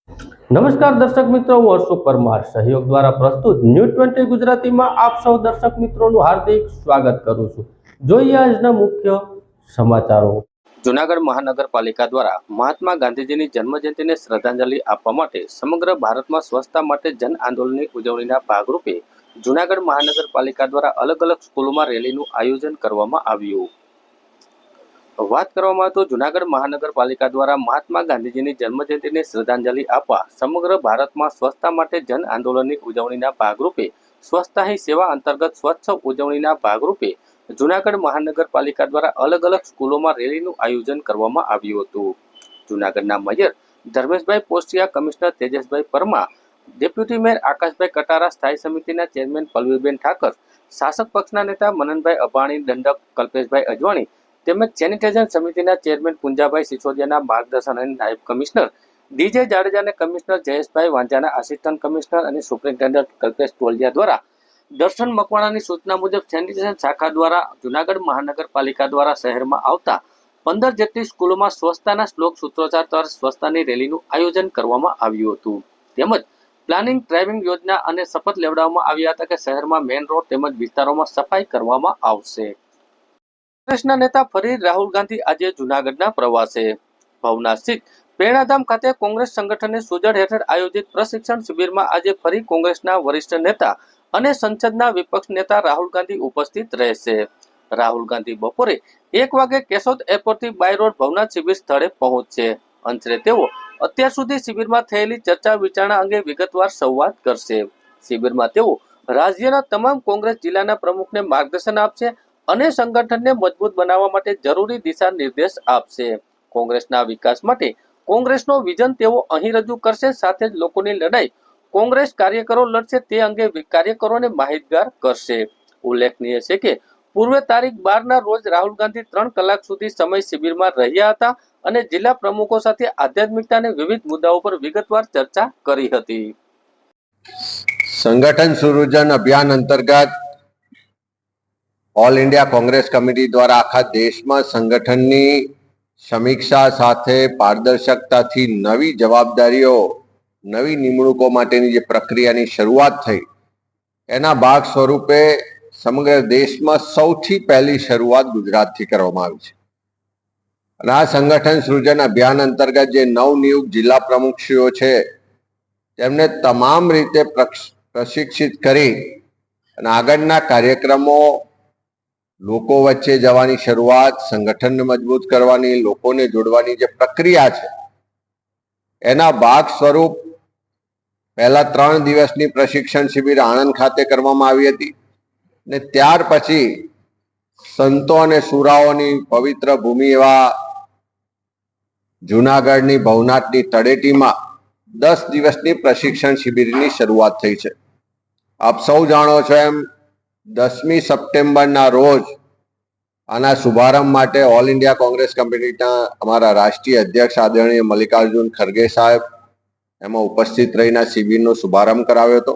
નમસ્કાર દર્શક મિત્રો, હું હર્ષુક પરમાર સહયોગ દ્વારા પ્રસ્તુત ન્યૂઝ 20 ગુજરાતીમાં આપ સૌ દર્શક મિત્રોનું હાર્દિક સ્વાગત કરું છું। જોઈએ આજના મુખ્ય સમાચારો। જૂનાગઢ મહાનગરપાલિકા દ્વારા મહાત્મા ગાંધીજીની જન્મજયંતિને શ્રદ્ધાંજલિ આપવા માટે સમગ્ર ભારતમાં સ્વચ્છતા માટે જન આંદોલનની ઉજવણીના ભાગરૂપે જૂનાગઢ મહાનગરપાલિકા દ્વારા અલગ અલગ સ્કૂલોમાં રેલીનું આયોજન કરવામાં આવ્યું। વાત કરવામાં તો જૂનાગઢ મહાનગરપાલિકા દ્વારા મહાત્મા ગાંધીજીની જન્મજયંતિને શ્રદ્ધાંજલિ આપવા સમગ્ર ભારતમાં સ્વચ્છતા માટે જન આંદોલનની ઉજવણીના ભાગરૂપે સ્વચ્છતા હી સેવા અંતર્ગત સ્વચ્છ ઉજવણીના ભાગરૂપે જૂનાગઢ મહાનગરપાલિકા દ્વારા અલગ અલગ સ્કૂલોમાં રેલીનું આયોજન કરવામાં આવ્યું હતું। જૂનાગઢના mayor Dharmeshbhai પોસ્ટિયા, commissioner તેજસભાઈ Parmar, deputy mayor આકાશભાઈ Katara, સ્થાયી સમિતિના ચેરમેન પલ્લવીબેન ઠાકર, શાસક પક્ષના નેતા મનનભાઈ અભાણી, દંડક કલ્પેશભાઈ અજવાણી તેમજ સેનિટાઇઝર સમિતિના ચેરમેન પુંજાભાઈ સિસોદિયાના માર્ગદર્શન અને નાયબ કમિશનર ડીજે જાડેજાને કમિશનર જયેશભાઈ વાંજાના આસિસ્ટન્ટ કમિશનર અને સુપ્રિન્ટેન્ડન્ટ કલ્પેશ ટોલિયા દ્વારા દર્શન મકવાણાની સૂચના મુજબ સેનિટાઇઝેશન શાખા દ્વારા જૂનાગઢ મહાનગરપાલિકા દ્વારા શહેરમાં આવતા 15 જેટલી સ્કૂલોમાં સ્વચ્છતાના શ્લોક સૂત્રોચ્ચાર દ્વારા સ્વચ્છતાની રેલીનું આયોજન કરવામાં આવ્યું હતું। તેમજ પ્લાનિંગ ડ્રાઇવિંગ યોજના અને શપથ લેવડાવવામાં આવ્યા હતા કે શહેરમાં મેઇન રોડ તેમજ વિસ્તારોમાં સફાઈ કરવામાં આવશે। કોંગ્રેસના નેતા ફરી રાહુલ ગાંધી આજે જૂનાગઢના પ્રવાસે। ભવનાથ સ્થિત પ્રેરણાધામ ખાતે કોંગ્રેસ સંગઠનની સૂઝડ હેઠળ આયોજિત પ્રશિક્ષણ શિબિરમાં આજે ફરી કોંગ્રેસના વરિષ્ઠ નેતા અને સંસદના વિપક્ષ નેતા રાહુલ ગાંધી ઉપસ્થિત રહેશે। રાહુલ ગાંધી બપોરે 1 વાગે કેશોદ એરપોર્ટથી બાય રોડ ભવનાથ શિબિર સ્થળે પહોંચશે। અંતે તેઓ અત્યાર સુધી શિબિરમાં થયેલી ચર્ચા વિચારણા અંગે વિગતવાર સંવાદ કરશે। શિબિરમાં તેઓ રાજ્યના તમામ કોંગ્રેસ જિલ્લાના પ્રમુખને માર્ગદર્શન આપશે અને સંગઠનને મજબૂત બનાવવા માટે જરૂરી દિશા નિર્દેશ આપશે। કોંગ્રેસના વિકાસ માટે કોંગ્રેસનો વિઝન તેઓ અહીં રજૂ કરશે। સાથે જ લોકોની લડાઈ કોંગ્રેસ કાર્યકરો લડશે તે અંગે કાર્યકરોને માહિતગાર કરશે। ઉલ્લેખનીય છે કે પૂર્વે તારીખ 12ના રોજ રાહુલ ગાંધી 3 કલાક સુધી સમય શિબિરમાં રહ્યા હતા અને જિલ્લા પ્રમુખો સાથે આધ્યાત્મિકતા અને વિવિધ મુદ્દાઓ પર વિગતવાર ચર્ચા કરી હતી। સંગઠન સુરજન અભિયાન અંતર્ગત ઓલ ઇન્ડિયા કોંગ્રેસ કમિટી દ્વારા આખા દેશમાં સંગઠનની સમીક્ષા સાથે પારદર્શકતાથી નવી જવાબદારીઓ, નવી નિમણૂકો માટેની જે પ્રક્રિયાની શરૂઆત થઈ એના ભાગ સ્વરૂપે સમગ્ર દેશમાં સૌથી પહેલી શરૂઆત ગુજરાતથી કરવામાં આવી છે। અને આ સંગઠન સૃજન અભિયાન અંતર્ગત જે નવનિયુક્ત જિલ્લા પ્રમુખશ્રીઓ છે તેમને તમામ રીતે પ્રશિક્ષિત કરી અને આગળના કાર્યક્રમો, લોકો વચ્ચે જવાની શરૂઆત, સંગઠનને મજબૂત કરવાની, લોકોને જોડવાની જે પ્રક્રિયા છે એના ભાગ સ્વરૂપ પહેલા 3 દિવસની પ્રશિક્ષણ શિબિર આણંદ ખાતે કરવામાં આવી હતી ને ત્યાર પછી સંતો અને સુરાઓની પવિત્ર ભૂમિ એવા જૂનાગઢની ભવનાથની તળેટીમાં 10 દિવસની પ્રશિક્ષણ શિબિરની શરૂઆત થઈ છે। આપ સૌ જાણો છો એમ 10મી સપ્ટેમ્બરના રોજ આના શુભારંભ માટે ઓલ ઇન્ડિયા કોંગ્રેસ કમિટીના અમારા રાષ્ટ્રીય અધ્યક્ષ આદરણીય મલ્લિકાર્જુન ખરગે સાહેબ એમાં ઉપસ્થિત રહીને શિબિરનો શુભારંભ કરાવ્યો હતો।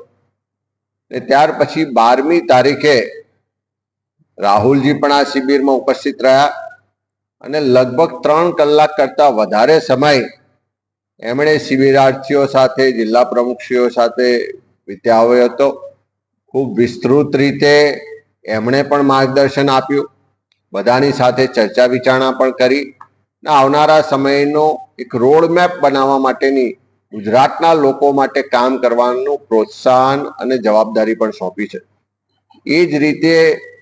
ને ત્યાર પછી 12મી તારીખે રાહુલજી પણ આ શિબિરમાં ઉપસ્થિત રહ્યા અને લગભગ 3 કલાક કરતા વધારે સમય એમણે શિબિરાર્થીઓ સાથે, જિલ્લા પ્રમુખશ્રીઓ સાથે વિતાવ્યો હતો। ખૂબ વિસ્તૃત રીતે એમણે પણ માર્ગદર્શન આપ્યું, બધાની સાથે ચર્ચા વિચારણા પણ કરી ને આવનારા સમયનો એક રોડમેપ બનાવવા માટેની ગુજરાતના લોકો માટે કામ કરવાનું પ્રોત્સાહન અને જવાબદારી પણ સોંપી છે। એ જ રીતે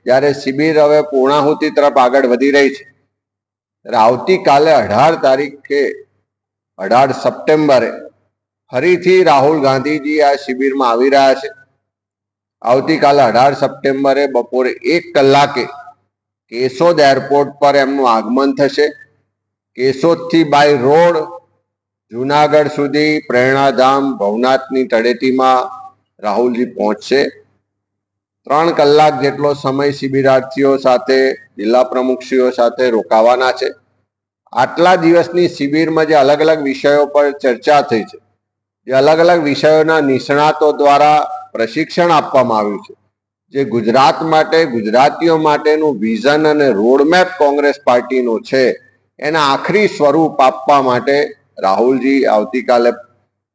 જ્યારે શિબિર હવે પૂર્ણાહુતિ તરફ આગળ વધી રહી છે ત્યારે આવતીકાલે 18 સપ્ટેમ્બરે ફરીથી રાહુલ ગાંધીજી આ શિબિરમાં આવી રહ્યા છે। આવતીકાલે 18 સપ્ટેમ્બરે બપોરે 1 કલાકે કેશોદ એરપોર્ટ પર એમનું આગમન થશે। કેશોદથી બાય રોડ જૂનાગઢ સુધી પ્રેરણાધામ ભવનાથની તળેટીમાં રાહુલજી પહોંચશે। 3 કલાક જેટલો સમય શિબિરાર્થીઓ સાથે, જિલ્લા પ્રમુખશ્રીઓ સાથે રોકાવાના છે। આટલા દિવસની શિબિરમાં જે અલગ અલગ વિષયો પર ચર્ચા થઈ છે, જે અલગ અલગ વિષયોના નિષ્ણાતો દ્વારા પ્રશિક્ષણ આપવામાં આવ્યું છે, જે ગુજરાત માટે, ગુજરાતીઓ માટેનું વિઝન અને રોડમેપ કોંગ્રેસ પાર્ટીનો છે એના આખરી સ્વરૂપ આપવા માટે રાહુલજી આવતીકાલે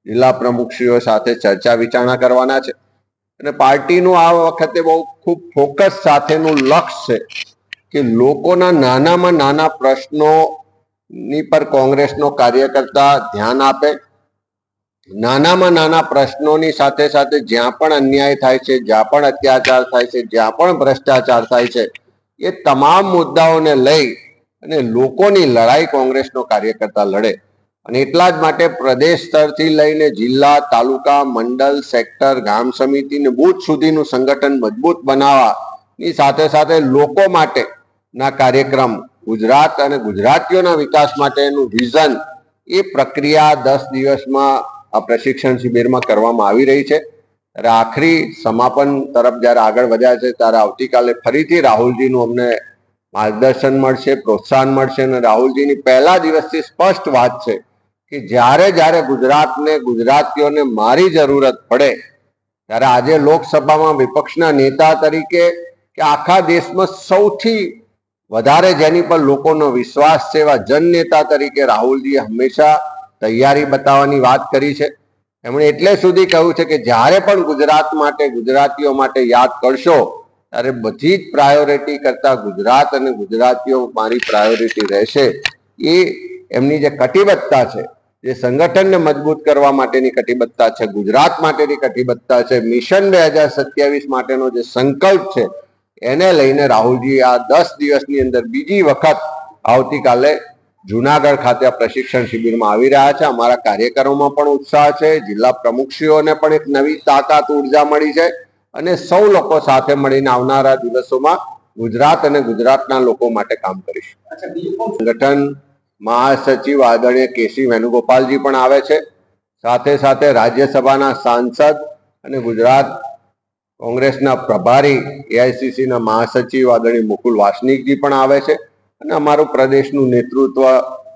જિલ્લા પ્રમુખશ્રીઓ સાથે ચર્ચા વિચારણા કરવાના છે અને પાર્ટીનું આ વખતે બહુ ખૂબ ફોકસ સાથેનું લક્ષ્ય છે કે લોકોના નાનામાં નાના પ્રશ્નોની પર કોંગ્રેસનો કાર્યકર્તા ધ્યાન આપે. નાનામાં નાના પ્રશ્નોની સાથે સાથે જ્યાં પણ અન્યાય થાય છે, જ્યાં પણ અત્યાચાર થાય છે, જ્યાં પણ ભ્રષ્ટાચાર થાય છે, એ તમામ મુદ્દાઓને લઈ અને લોકોની લડાઈ કોંગ્રેસનો કાર્યકર્તા લડે. અને એટલા જ માટે પ્રદેશ સ્તરથી લઈને જિલ્લા, તાલુકા, મંડળ, સેક્ટર, ગામ સમિતિ ને બૂથ સુધીનું સંગઠન મજબૂત બનાવવાની સાથે સાથે લોકો માટેના કાર્યક્રમ, ગુજરાત અને ગુજરાતીઓના વિકાસ માટેનું વિઝન, એ પ્રક્રિયા 10 દિવસમાં આ પ્રશિક્ષણ શિબિરમાં કરવામાં આવી રહી છે. ત્યારે આખરી સમાપન તરફ જ્યારે આગળ વધ્યા છે ત્યારે આવતીકાલે ફરીથી રાહુલજીનું અમને માર્ગદર્શન મળશે, પ્રોત્સાહન મળશે. અને રાહુલજીની પહેલા દિવસથી સ્પષ્ટ વાત છે કે જ્યારે જ્યારે ગુજરાતને, ગુજરાતીઓને મારી જરૂરત પડે ત્યારે આજે લોકસભામાં વિપક્ષના નેતા તરીકે કે આખા દેશમાં સૌથી વધારે જેની પર લોકોનો વિશ્વાસ છે એવા જનનેતા તરીકે રાહુલજીએ હંમેશા તૈયારી બતાવવાની વાત કરી છે. એમણે એટલે સુધી કહ્યું છે કે જ્યારે પણ ગુજરાત માટે, ગુજરાતીઓ માટે યાદ કરશો ત્યારે બધી જ પ્રાયોરિટી કરતા ગુજરાત અને ગુજરાતીઓ મારી પ્રાયોરિટી રહેશે. એ એમની જે કટિબદ્ધતા છે, જે સંગઠનને મજબૂત કરવા માટેની કટિબદ્ધતા છે, ગુજરાત માટેની કટિબદ્ધતા છે, મિશન 2027 માટેનો જે સંકલ્પ છે, એને લઈને રાહુલજી આ 10 દિવસની અંદર બીજી વખત આવતીકાલે જુનાગઢ ખાતે આ પ્રશિક્ષણ શિબિરમાં આવી રહ્યા છે. અમારા કાર્યકરોમાં પણ ઉત્સાહ છે, જિલ્લા પ્રમુખશ્રીઓને પણ એક નવી તાકાત, ઉર્જા મળી છે અને સૌ લોકો સાથે મળીને આવનારા દિવસોમાં ગુજરાત અને ગુજરાતના લોકો માટે કામ કરીશું. સંગઠન મહાસચિવ આદરણીય કેસી વેણુગોપાલજી પણ આવે છે. સાથે સાથે રાજ્યસભાના સાંસદ અને ગુજરાત કોંગ્રેસના પ્રભારી, એઆઈસીસીના મહાસચિવ આદરણીય મુકુલ વાસનિકજી પણ આવે છે અને અમારું પ્રદેશનું નેતૃત્વ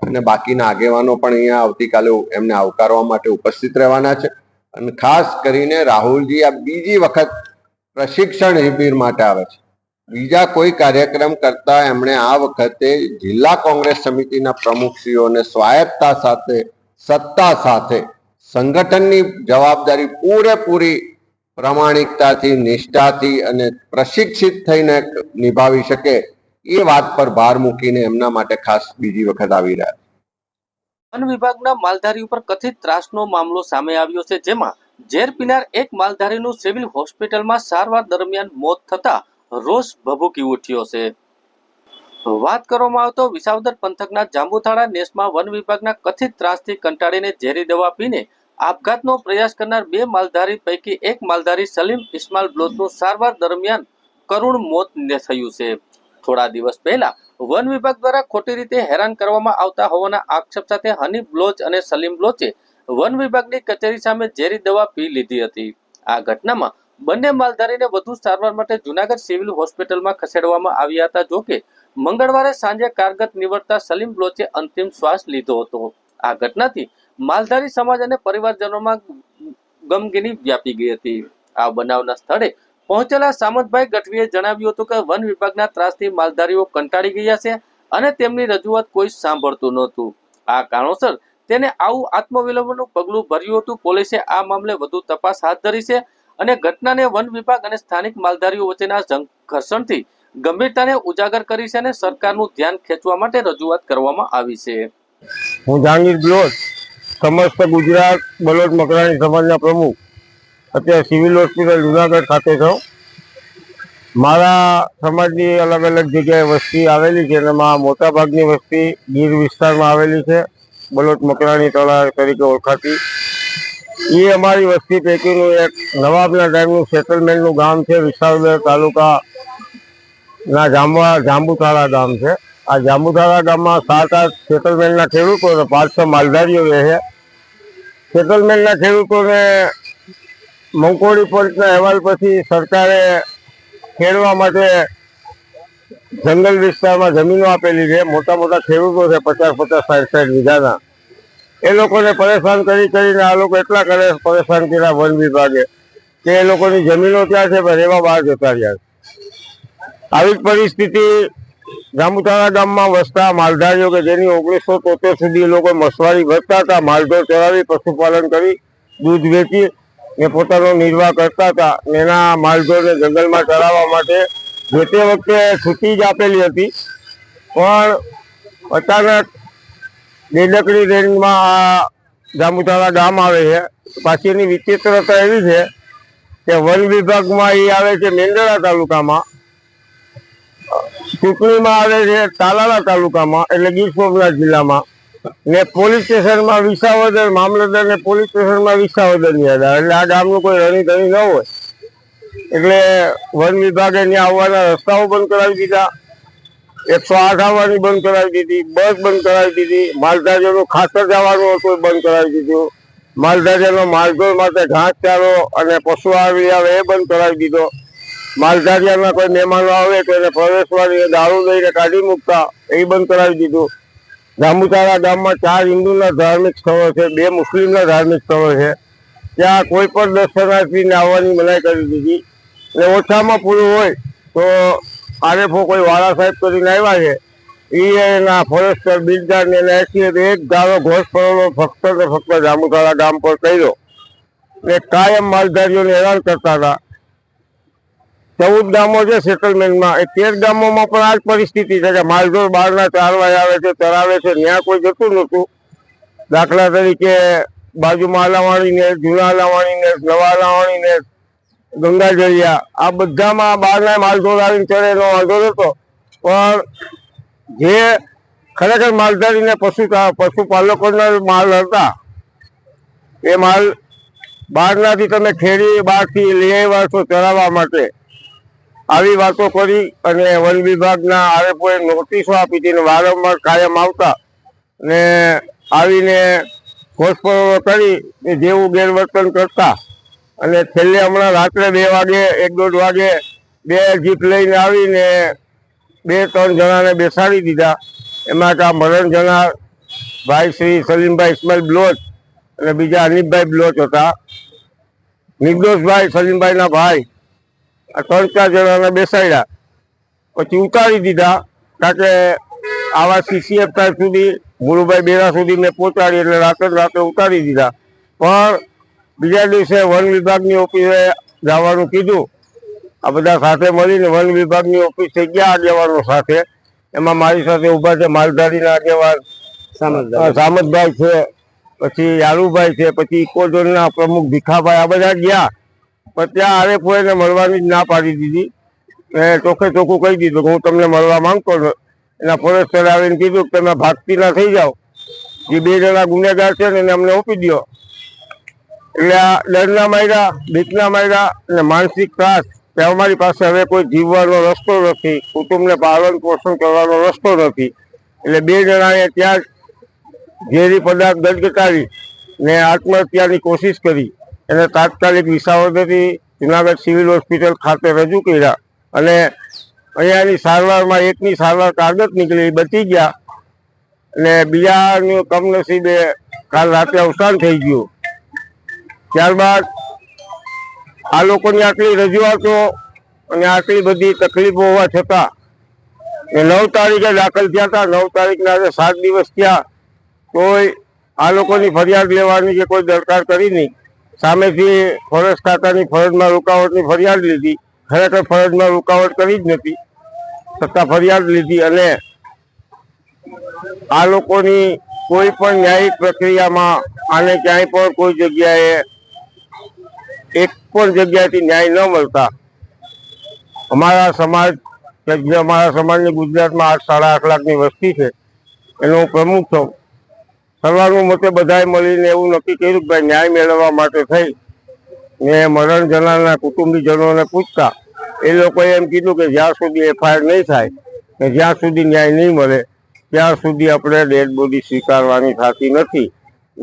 અને બાકીના આગેવાનો પણ અહીંયા આવતીકાલે એમને આવકારવા માટે ઉપસ્થિત રહેવાના છે. અને ખાસ કરીને રાહુલજી આ બીજી વખત પ્રશિક્ષણ શિબિર માટે આવે છે. બીજા કોઈ કાર્યક્રમ કરતા એમણે આ વખતે જિલ્લા કોંગ્રેસ સમિતિના પ્રમુખશ્રીઓને સ્વાયત્તતા સાથે, સત્તા સાથે સંગઠનની જવાબદારી પૂરેપૂરી પ્રામાણિકતાથી, નિષ્ઠાથી અને પ્રશિક્ષિત થઈને નિભાવી શકે એ વાત પર ભાર મૂકીને એમના માટે ખાસ બીજી વખત આવી રહ્યા. વન વિભાગના માલધારી ઉપર કથિત ત્રાસનો મામલો સામે આવ્યો છે, જેમાં ઝેર પીનાર એક માલધારીનું સિવિલ હોસ્પિટલમાં સારવાર દરમિયાન મોત થતા રોષ ભભૂકી ઉઠ્યો છે. વાત કરવામાં આવે તો વિસાવદર પંથકના જાંબુથાળા નેસમાં વન વિભાગના કથિત ત્રાસથી કંટાળીને ઝેરી દવા પીને આપઘાતનો પ્રયાસ કરનાર 2 માલધારી પૈકી એક માલધારી સલીમ ઇસ્માઇલ બ્લોચનું સારવાર દરમિયાન કરુણ મોત થયું છે. થોડા દિવસ પહેલા વન વિભાગ દ્વારા ખોટી રીતે હેરાન કરવામાં આવતા હોવાના આક્ષેપ સાથે હનીફ બ્લોચ અને સલીમ બ્લોચે વન વિભાગની કચેરી સામે ઝેરી દવા પી લીધી હતી. આ ઘટનામાં બંને માલધારીને વધુ સારવાર માટે જુનાગઢ સિવિલ હોસ્પિટલમાં ખસેડવામાં આવ્યા હતા. જોકે મંગળવારે સાંજે કારગત નીવડતા સલીમ બ્લોચે અંતિમ શ્વાસ લીધો હતો. આ ઘટનાથી માલધારી સમાજ અને પરિવારજનોમાં ગમગીની વ્યાપી ગઈ હતી. આ બનાવના સ્થળે પહોંચેલા સામંતભાઈ ગઢવીએ જણાવ્યું હતું કે વન વિભાગના ત્રાસથી માલધારીઓ કંટાળી ગયા છે અને તેમની રજૂઆત કોઈ સાંભળતું નહોતું. આ કારણોસર તેને આવું આત્મવિલોપનનું પગલું ભર્યું હતું. પોલીસે આ મામલે વધુ તપાસ હાથ ધરી છે અને ઘટનાને વન વિભાગ અને સ્થાનિક માલધારીઓ વચ્ચેના ઘર્ષણથી ગંભીરતાને ઉજાગર કરી છે અને સરકારનું ધ્યાન ખેંચવા માટે રજૂઆત કરવામાં આવી છે. હું જહાંગીર બ્લોચ, સમસ્ત ગુજરાત બલોચ મકરાણી સમાજના પ્રમુખ, અત્યારે સિવિલ હોસ્પિટલ જુનાગઢ ખાતે છું. મારા સમાજની અલગ અલગ જગ્યાએ વસ્તી આવેલી છે અને એમાં મોટાભાગની વસ્તી ગીર વિસ્તારમાં આવેલી છે, બલોચ મકરાણી તળાવ તરીકે ઓળખાતી. એ અમારી વસ્તી પૈકીનું એક નવાબના ટાઈમનું સેટલમેન્ટનું ગામ છે. વિસાવદર તાલુકાના જાંબુથાળા ગામ છે. આ જાંબુથાળા ગામમાં 7-8 સેટલમેન્ટના ખેડૂતો અને 5-6 માલધારીઓ રહે છે. સેટલમેન્ટના ખેડૂતોને મંકોડી પંચના અહેવાલ પછી સરકારે ખેડવા માટે જંગલ વિસ્તારમાં જમીનો આપેલી છે. મોટા મોટા ખેડૂતો છે, 50-50, 60-60 વીઘાના. એ લોકોને પરેશાન કરીને આ લોકો એટલા પરેશાન કર્યા વન વિભાગે કે એ લોકોની જમીનો ત્યાં છે પણ રહેવા બહાર જતા રહ્યા. આવી જ પરિસ્થિતિ જાંબુથાળા ગામમાં વસતા માલધારીઓ કે જેની 1973 સુધી એ લોકો મસવારી ભરતા હતા, માલઢોર ચરાવી પશુપાલન કરી દૂધ વેચી ને પોતાનો નિર્વાહ કરતા હતા. એના માલઢોરને જંગલમાં ચરાવવા માટે જે તે વખતે છૂટી જ આપેલી હતી, પણ અચાનક દેડકડી રેન્જમાં આ જાંબુતારા ગામ આવે છે. પાછી એની વિચિત્રતા એવી છે કે વન વિભાગમાં એ આવે છે મેંદરડા તાલુકામાં, ચૂંટણીમાં આવે છે તાલાલા તાલુકામાં એટલે ગીર સોમનાથ જિલ્લામાં, ને પોલીસ સ્ટેશનમાં વિસાવદર, મામલતદાર ને પોલીસ સ્ટેશનમાં વિસાવદર ની હતા. એટલે આ ગામનું કોઈ રણી ધણી ન હોય એટલે વન વિભાગે ત્યાં આવવાના રસ્તાઓ બંધ કરાવી દીધા, 108 આવવાની બંધ કરાવી દીધી, બસ બંધ કરાવી દીધી, માલધારીઓનું ખાતર જવાનું હતું બંધ કરાવી દીધું, માલધારીઓનો માલઢોર માટે ઘાસચારો અને પશુ આવે એ બંધ કરાવી દીધો, માલધારીઓના કોઈ મહેમાનો આવે તો એને પ્રવેશવાની દારૂ લઈને કાઢી મૂકતા એ બંધ કરાવી દીધું. જાંબુતારા ગામમાં 4 હિન્દુના ધાર્મિક સ્થળો છે, 2 મુસ્લિમના ધાર્મિક સ્થળો છે. ત્યાં કોઈ પણ દર્શનાર્થીને આવવાની મનાઈ કરી દીધી. અને ઓછામાં પૂરું હોય તો આરએફઓ કોઈ વાળા સાહેબ કરીને આવ્યા છે, એના ફોરેસ્ટર બિલ્ડરને એક ધારો ઘોષ પડેલો ફક્ત ને ફક્ત જાંબુતારા ગામ પર કર્યો ને કાયમ માલધારીઓને હેરાન કરતા હતા. 14 ગામો છે સેટલમેન્ટમાં, એ 13 ગામોમાં પણ આ જ પરિસ્થિતિ છે કે માલઢોર બહારના ચારવા આવે છે, ચરાવે છે, ત્યાં કોઈ જતું નહોતું. દાખલા તરીકે બાજુમાં અલાવાણી ને, જૂના અલાવાણી ને, નવા અલાવાણી ને, ગંગાજળિયા, આ બધામાં બહારના માલઢોર આવીને ચરે એનો વાંધો નહોતો. પણ જે ખરેખર માલધારીને પશુપાલકોના માલ હતા એ માલ બહારનાથી તમે ખેડી બહારથી લઈ આવ્યા છો ચરાવવા માટે, આવી વાતો કરી અને વન વિભાગના આરએફઓએ નોટિસો આપી હતી ને વારંવાર કાયમ આવતા ને આવીને ઘોષપત્રો કરી જેવું ગેરવર્તન કરતા. અને છેલ્લે હમણાં રાત્રે 2 વાગે 1-1.5 વાગે 2 જીપ લઈને આવીને 2-3 જણાને બેસાડી દીધા. એમાં આ મરણ જનાર ભાઈ શ્રી સલીમભાઈ ઇસ્માઇલ બ્લોચ અને બીજા હનીફભાઈ બ્લોચ હતા. નિર્દોષભાઈ સલીમભાઈના ભાઈ, આ 3-4 જણાને બેસાડ્યા, પછી ઉતારી દીધા. કારણ કે આવા CCF સુધી ગુરુભાઈ બેરા સુધી મેં પહોંચાડી એટલે રાત્રે ઉતારી દીધા. પણ બીજા દિવસે વન વિભાગની ઓફિસે જવાનું કીધું. આ બધા સાથે મળીને વન વિભાગની ઓફિસે ગયા આગેવાનો સાથે. એમાં મારી સાથે ઊભા છે માલધારીના આગેવાન સામતભાઈ છે, પછી યારુભાઈ છે, પછી ઇકોઝોનના પ્રમુખ ભીખાભાઈ, આ બધા ગયા. પણ ત્યાં આરએફઓ એને મળવાની જ ના પાડી દીધી. ચોખ્ખે ચોખ્ખું કહી દીધું કે હું તમને મળવા માંગતો નથી. એના ફોરેસ્ટરે આવીને કીધું કે તમે ભાગતી ના થઈ જાઓ, જે 2 જણા ગુનેગાર છે ને એને અમને આપી દો. એટલે આ ડરના માર્યા, બીકના માર્યા અને માનસિક ત્રાસ કે અમારી પાસે હવે કોઈ જીવવાનો રસ્તો નથી, કુટુંબને પાલન પોષણ કરવાનો રસ્તો નથી. એટલે 2 જણાએ ત્યાં ઝેરી પદાર્થ ગટગટાવી ને આત્મહત્યાની કોશિશ કરી. એને તાત્કાલિક વિસાવદરથી જુનાગઢ સિવિલ હોસ્પિટલ ખાતે રજૂ કર્યા અને અહીંયાની સારવારમાં એકની સારવાર કાગળ નીકળી, બચી ગયા અને બીજાનું કમનસીબે કાલ રાતે અવસાન થઈ ગયું. ત્યારબાદ આ લોકોની આટલી રજૂઆતો અને આટલી બધી તકલીફો હોવા છતાં 9 તારીખે દાખલ થયા હતા. 9 તારીખના આજે 7 દિવસ થયા, કોઈ આ લોકોની ફરિયાદ લેવાની કે કોઈ દરકાર કરી નહીં. સામેથી ફોરેસ્ટ ખાતાની ફરજમાં રૂકાવટની ફરિયાદ લીધી. ખરેખર ફરજમાં રૂકાવટ કરી જ નથી, છતાં ફરિયાદ લીધી. અને આ લોકોની કોઈ પણ ન્યાયિક પ્રક્રિયામાં આને ક્યાંય પણ કોઈ જગ્યાએ એક પણ જગ્યાએથી ન્યાય ન મળતા અમારા સમાજ, જે અમારા સમાજની ગુજરાતમાં 8-8.5 લાખની વસ્તી છે એનો હું પ્રમુખ છું. સર્વાનુમતે બધાએ મળીને એવું નક્કી કર્યું કે ભાઈ ન્યાય મેળવવા માટે થઈ ને મરણ જનારના કુટુંબીજનોને પૂછતા એ લોકોએ એમ કીધું કે જ્યાં સુધી FIR નહીં થાય ને જ્યાં સુધી ન્યાય નહીં મળે ત્યાં સુધી આપણે ડેડ બોડી સ્વીકારવાની થતી નથી.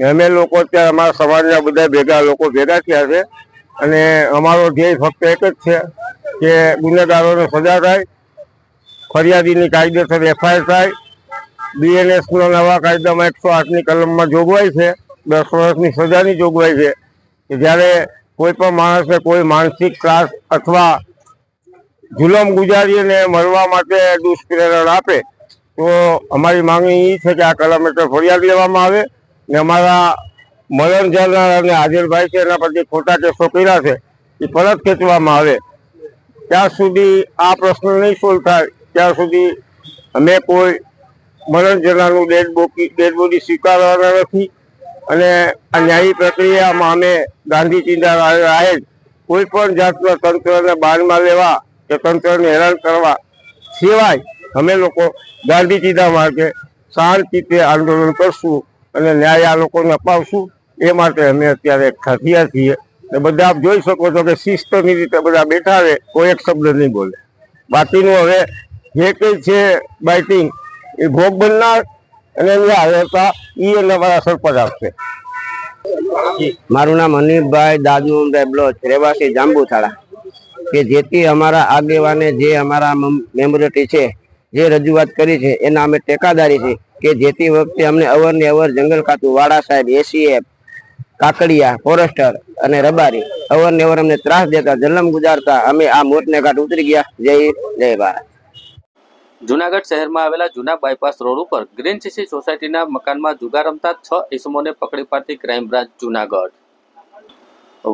અમે લોકો અત્યારે અમારા સમાજના બધા લોકો ભેગા થયા છે અને અમારો ધ્યેય ફક્ત એક જ છે કે ગુનેગારોને સજા થાય, ફરિયાદીની કાયદેસર FIR થાય. BNSનો નવા કાયદામાં 108ની કલમમાં જોગવાઈ છે, 10 વર્ષની સજાની જોગવાઈ છે કે જ્યારે કોઈ પણ માણસને કોઈ માનસિક ત્રાસ અથવા જુલમ ગુજારીને મરવા માટે દુષ્પ્રેરણ આપે તો અમારી માંગણી એ છે કે આ કલમ હેઠળ ફરિયાદ લેવામાં આવે ને અમારા મરણ જનાર અને હાજરભાઈ છે એના પછી ખોટા કેસો કર્યા છે એ પરત ખેંચવામાં આવે. ત્યાં સુધી આ પ્રશ્ન નહીં સોલ્વ થાય ત્યાં સુધી અમે કોઈ મરણ જનારનું ડેડ બોડી સ્વીકારવાના નથી. અને આ ન્યાયી પ્રક્રિયામાં અમે ગાંધી ચિંતા રાહે કોઈ પણ જાતના તંત્રને બાનમાં લેવા કે તંત્રને હેરાન કરવા સિવાય અમે લોકો ગાંધી ચિંતા માર્ગે શાંતિથી આંદોલન કરશું અને ન્યાય આ લોકોને અપાવશું. એ માટે અમે અત્યારે એકઠા થયા છીએ. બધા આપ જોઈ શકો છો કે શિસ્તની રીતે બધા બેઠા છે, કોઈ એક શબ્દ નહીં બોલે. બાકીનું હવે જે કંઈ છે બાઇટિંગ એ ભોગ બનનાર અને હતા એ અમારા સરપંચ આપશે. મારું નામ હનીફભાઈ દાદુભાઈ બ્લોચ, રહેવાસી જાંબુથાળા, કે જેથી અમારા આગેવાને જે અમારા મેમ્બરિટી છે જે રજૂઆત કરી છે એના અમે ટેકાદારી છે કે જેથી વખતે અમને અવરને અવર જંગલ ખાતું, વાડા સાહેબ, એસીએફ, કાકડિયા, ફોરેસ્ટર અને રબારી અવરને અવર અમને ત્રાસ દેતા, જલમ ગુજારતા અમે આ મોતને ઘાટ ઉતરી ગયા. જય હિન્દ, જય ભારત. જુનાગઢ શહેરમાં આવેલા જૂના બાયપાસ રોડ ઉપર ગ્રીન સીસી સોસાયટીના મકાનમાં જુગાર રમતા 6 ઈસમોને પકડી પાડતી ક્રાઇમ બ્રાન્ચ જુનાગઢ.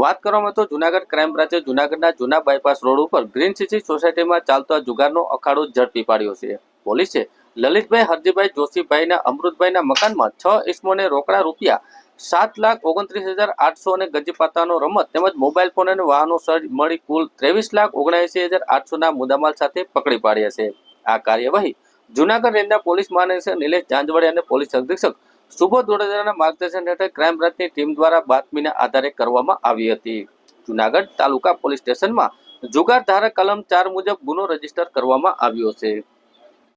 વાત કરવામાં તો જુનાગઢ ક્રાઇમ બ્રાન્ચે જુનાગઢના જૂના બાયપાસ રોડ ઉપર ગ્રીન સીસી સોસાયટીમાં ચાલતો જુગારનો અખાડો ઝડપી પાડ્યો છે. પોલીસે લલિતભાઈ હરજીભાઈ જોશીભાઈના અમૃતભાઈના મકાનમાં 6 ઈસમોને રોકડા રૂપિયા 7,29,800 અને ગજીપાતાનો રમત તેમજ મોબાઈલ ફોન અને વાહનો મળી કુલ 23,79,800 ના મુદ્દામાલ સાથે પકડી પાડ્યા છે. આ કાર્યવાહી જુનાગઢ રેન્જના પોલીસ મહાનિરીક્ષક નિલેશ જાંજવાડી અને પોલીસ અધિક્ષક સુબોધ દોડેજાના માર્ગદર્શન હેઠળ ક્રાઇમ બ્રાન્ચની ટીમ દ્વારા બાતમીના આધારે કરવામાં આવી હતી. જુનાગઢ તાલુકા પોલીસ સ્ટેશનમાં જુગાર ધારા કલમ 4 મુજબ ગુનો રજીસ્ટર કરવામાં આવ્યો છે.